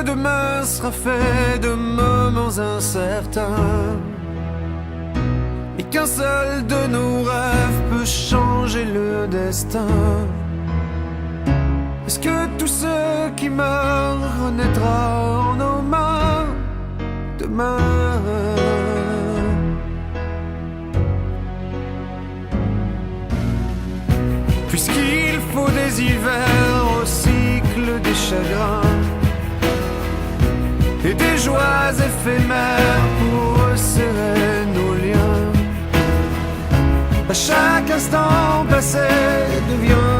demain sera fait de moments incertains, et qu'un seul de nos rêves peut changer le destin. Est-ce que tout ce qui meurt renaîtra en nos mains demain? Puisqu'il faut des hivers au cycle des chagrins et des joies éphémères pour resserrer nos liens, à chaque instant passé devient